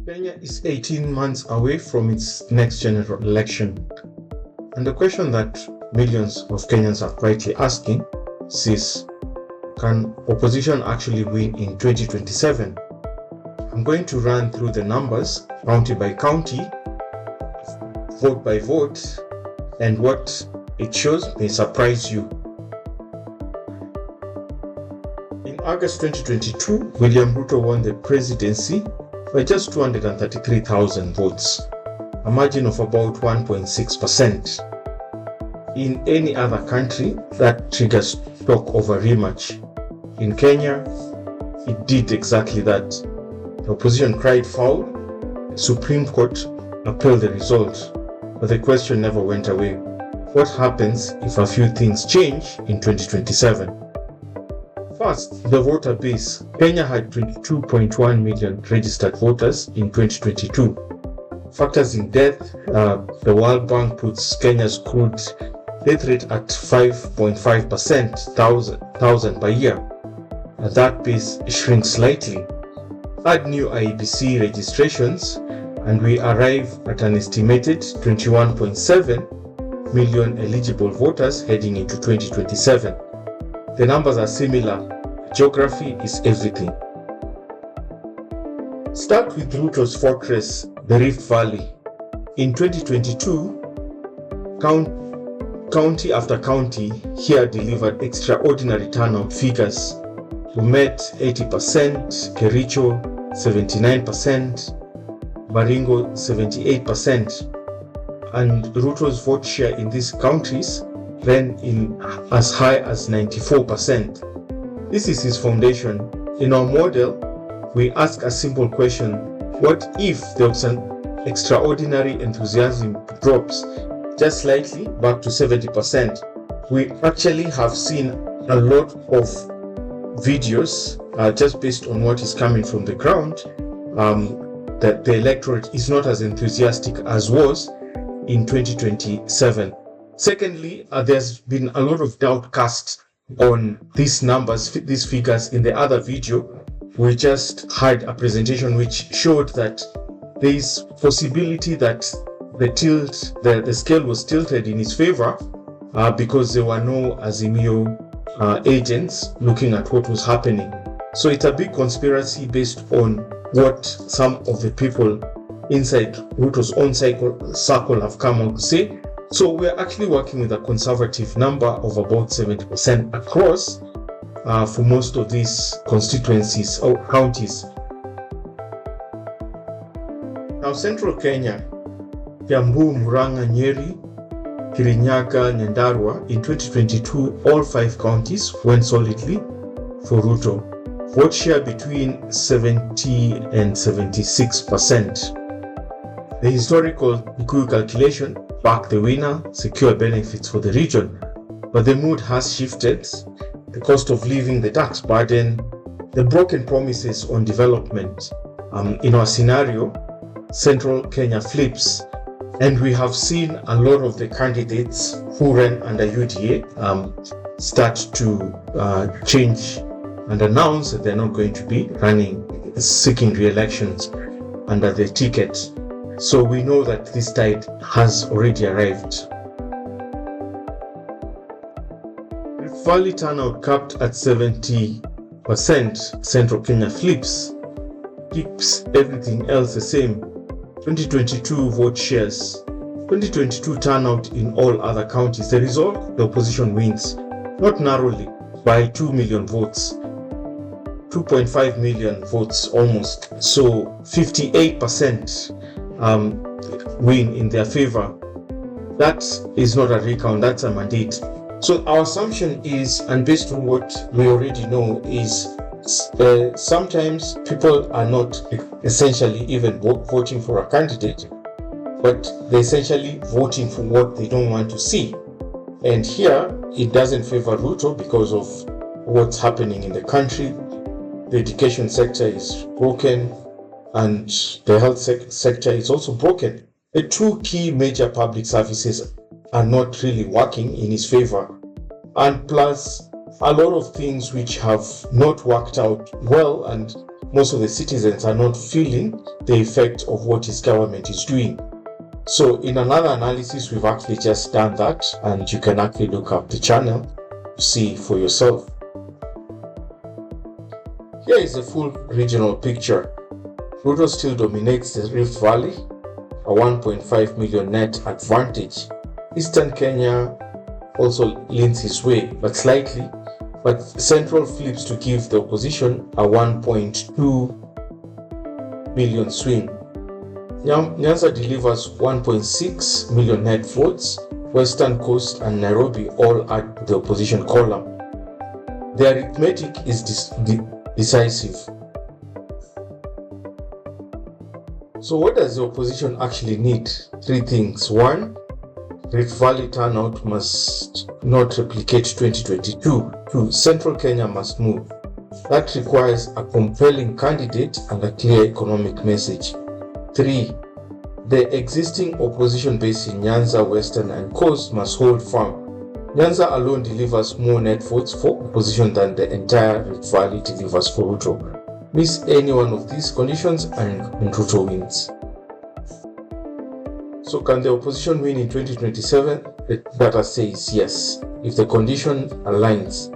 Kenya is 18 months away from its next general election. And the question that millions of Kenyans are quietly asking is, can opposition actually win in 2027? I'm going to run through the numbers, county by county, vote by vote, and what it shows may surprise you. In August 2022, William Ruto won the presidency by just 233,000 votes, a margin of about 1.6%. In any other country, that triggers talk of a rematch. In Kenya, it did exactly that. The opposition cried foul, the Supreme Court appealed the result, but the question never went away. What happens if a few things change in 2027? First, the voter base. Kenya had 22.1 million registered voters in 2022. Factors in death, the World Bank puts Kenya's crude death rate at 5.5%, thousand per year. That base shrinks slightly. Add new IEBC registrations, and we arrive at an estimated 21.7 million eligible voters heading into 2027. The numbers are similar. Geography is everything. Start with Ruto's fortress, the Rift Valley. In 2022, county after county here delivered extraordinary turnout figures. Bomet 80%, Kericho 79%, Baringo 78%, and Ruto's vote share in these counties ran in as high as 94%. This is his foundation. In our model, we ask a simple question: what if the extraordinary enthusiasm drops just slightly back to 70%? We actually have seen a lot of videos just based on what is coming from the ground that the electorate is not as enthusiastic as was in 2027. Secondly, there's been a lot of doubt cast on these numbers, these figures. In the other video, we just had a presentation which showed that there is possibility that the scale was tilted in his favor because there were no Azimio agents looking at what was happening. So it's a big conspiracy based on what some of the people inside Ruto's own circle have come out to say. So we're actually working with a conservative number of about 70% across for most of these constituencies or counties. Now, Central Kenya, Kiambu, Murang'a, Nyeri, Kirinyaga, Nyandarua, in 2022, all 5 counties went solidly for Ruto. Vote share between 70 and 76%. The historical Kikuyu calculation back the winner, secure benefits for the region, but the mood has shifted. The cost of living, the tax burden, the broken promises on development. In our scenario, Central Kenya flips, and we have seen a lot of the candidates who ran under UDA start to change and announce that they're not going to be seeking re-elections under the ticket. So we know that this tide has already arrived. Rift Valley turnout capped at 70%. Central Kenya flips, keeps everything else the same. 2022 vote shares, 2022 turnout in all other counties. The result, the opposition wins, not narrowly, by 2 million votes. 2.5 million votes almost. So 58% win in their favor. That is not a recount, that's a mandate. So our assumption is, and based on what we already know, is sometimes people are not essentially even voting for a candidate, but they're essentially voting for what they don't want to see. And here, it doesn't favor Ruto because of what's happening in the country. The education sector is broken, and the health sector is also broken. The 2 key major public services are not really working in his favor. And plus, a lot of things which have not worked out well and most of the citizens are not feeling the effect of what his government is doing. So in another analysis, we've actually just done that, and you can actually look up the channel to see for yourself. Here is the full regional picture. Ruto still dominates the Rift Valley, a 1.5 million net advantage. Eastern Kenya also leans his way, but slightly, but Central flips to give the opposition a 1.2 million swing. Nyanza delivers 1.6 million net votes. Western Coast and Nairobi all at the opposition column. The arithmetic is decisive. So what does the opposition actually need? Three things. One, Rift Valley turnout must not replicate 2022. Two, Central Kenya must move. That requires a compelling candidate and a clear economic message. 3. The existing opposition base in Nyanza, Western and Coast must hold firm. Nyanza alone delivers more net votes for opposition than the entire Rift Valley delivers for Ruto. Miss any one of these conditions and Ruto wins. So can the opposition win in 2027? The data says yes, if the condition aligns.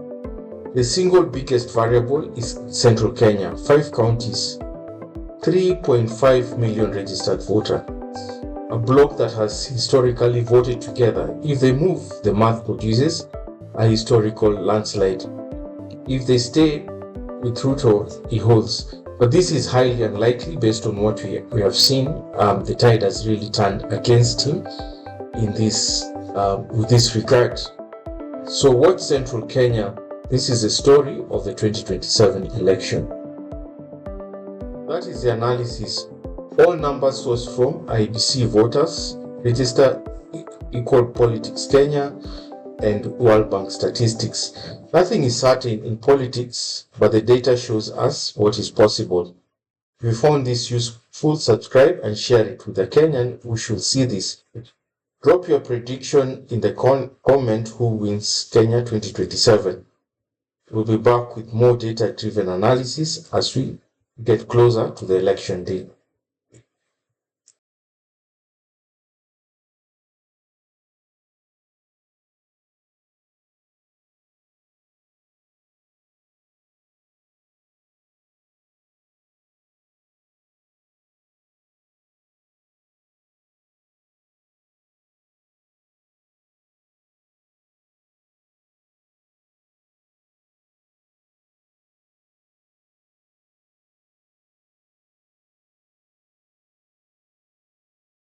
The single biggest variable is Central Kenya, 5 counties, 3.5 million registered voters, a bloc that has historically voted together. If they move, the math produces a historical landslide. If they stay with Ruto, he holds. But this is highly unlikely based on what we have seen. The tide has really turned against him in this with this regard. So what Central Kenya? This is the story of the 2027 election. That is the analysis. All numbers sourced from IEBC voters, Register Equal Politics Kenya, and World Bank statistics. Nothing is certain in politics, but the data shows us what is possible. If you found this useful, subscribe and share it with a Kenyan who should see this. Drop your prediction in the comment who wins Kenya 2027. We'll be back with more data-driven analysis as we get closer to the election day.